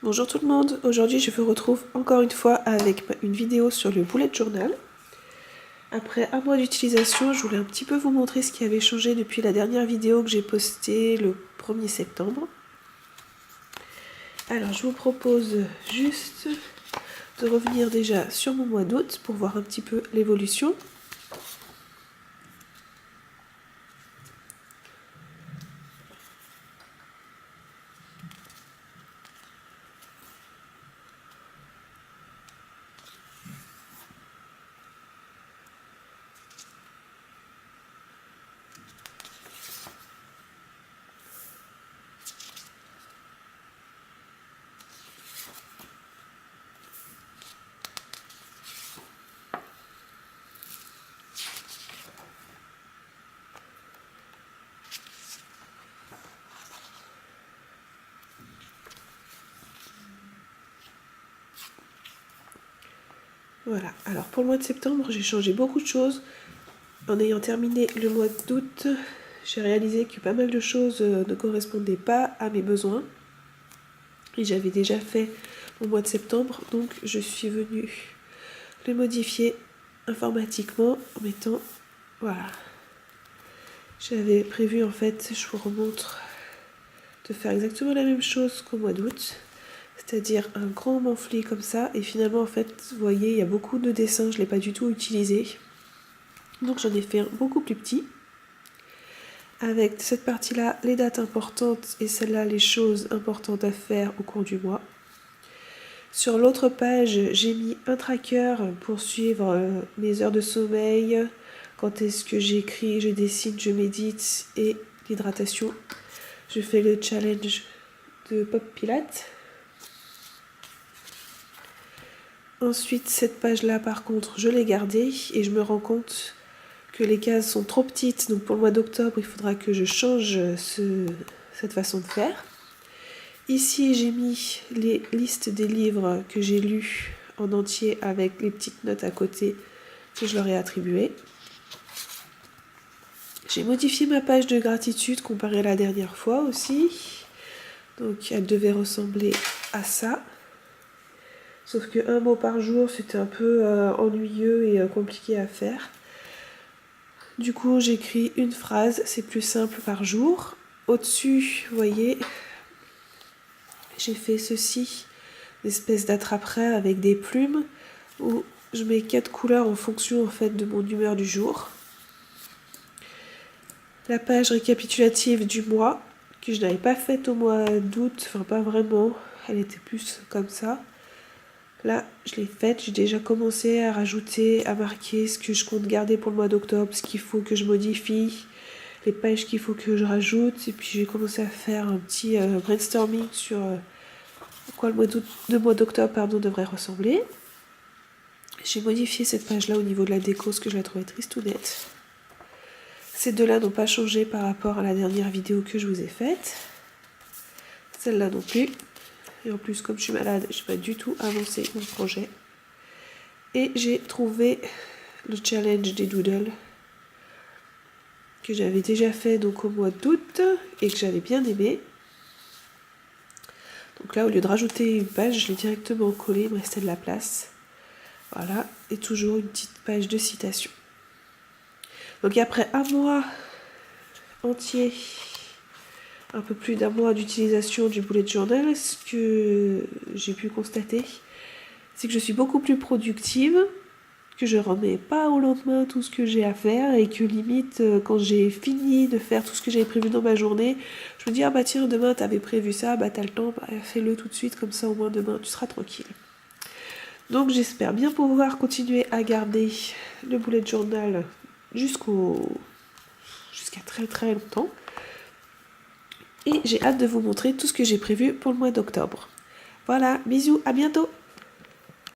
Bonjour tout le monde, aujourd'hui je vous retrouve encore une fois avec une vidéo sur le bullet journal. Après un mois d'utilisation, je voulais un petit peu vous montrer ce qui avait changé depuis la dernière vidéo que j'ai postée le 1er septembre. Alors je vous propose juste de revenir déjà sur mon mois d'août pour voir un petit peu l'évolution. Voilà, alors pour le mois de septembre, j'ai changé beaucoup de choses. En ayant terminé le mois d'août, j'ai réalisé que pas mal de choses ne correspondaient pas à mes besoins. Et j'avais déjà fait au mois de septembre, donc je suis venue le modifier informatiquement en mettant, voilà. J'avais prévu en fait, je vous remontre, de faire exactement la même chose qu'au mois d'août. C'est-à-dire un grand pamphlet comme ça, et finalement en fait, vous voyez, il y a beaucoup de dessins, je ne l'ai pas du tout utilisé. Donc j'en ai fait un beaucoup plus petit. Avec cette partie-là, les dates importantes, et celle-là, les choses importantes à faire au cours du mois. Sur l'autre page, j'ai mis un tracker pour suivre mes heures de sommeil, quand est-ce que j'écris, je dessine, je médite, et l'hydratation. Je fais le challenge de Pop Pilates. Ensuite, cette page-là, par contre, je l'ai gardée et je me rends compte que les cases sont trop petites. Donc pour le mois d'octobre, il faudra que je change cette façon de faire. Ici, j'ai mis les listes des livres que j'ai lus en entier avec les petites notes à côté que je leur ai attribuées. J'ai modifié ma page de gratitude comparée à la dernière fois aussi. Donc elle devait ressembler à ça. Sauf que un mot par jour, c'était un peu ennuyeux et compliqué à faire. Du coup, j'écris une phrase, c'est plus simple par jour. Au-dessus, vous voyez, j'ai fait ceci, une espèce d'attrape-rêve avec des plumes, où je mets 4 couleurs en fonction en fait de mon humeur du jour. La page récapitulative du mois, que je n'avais pas faite au mois d'août, enfin pas vraiment, elle était plus comme ça. Là, je l'ai faite, j'ai déjà commencé à rajouter, à marquer ce que je compte garder pour le mois d'octobre, ce qu'il faut que je modifie, les pages qu'il faut que je rajoute. Et puis j'ai commencé à faire un petit brainstorming sur à quoi le mois d'octobre devrait ressembler. J'ai modifié cette page-là au niveau de la déco, parce que je la trouvais tristounette. Ces deux-là n'ont pas changé par rapport à la dernière vidéo que je vous ai faite. Celle-là non plus. Et en plus, comme je suis malade, je n'ai pas du tout avancé mon projet. Et j'ai trouvé le challenge des doodles que j'avais déjà fait donc au mois d'août et que j'avais bien aimé. Donc là, au lieu de rajouter une page, je l'ai directement collé, il me restait de la place. Voilà, et toujours une petite page de citation. Donc après un mois entier, un peu plus d'un mois d'utilisation du bullet journal, ce que j'ai pu constater, c'est que je suis beaucoup plus productive, que je remets pas au lendemain tout ce que j'ai à faire et que limite quand j'ai fini de faire tout ce que j'avais prévu dans ma journée, je me dis ah bah tiens demain t'avais prévu ça, bah t'as le temps, bah, fais-le tout de suite comme ça au moins demain tu seras tranquille. Donc j'espère bien pouvoir continuer à garder le bullet journal jusqu'à très très longtemps. Et j'ai hâte de vous montrer tout ce que j'ai prévu pour le mois d'octobre. Voilà, bisous, à bientôt!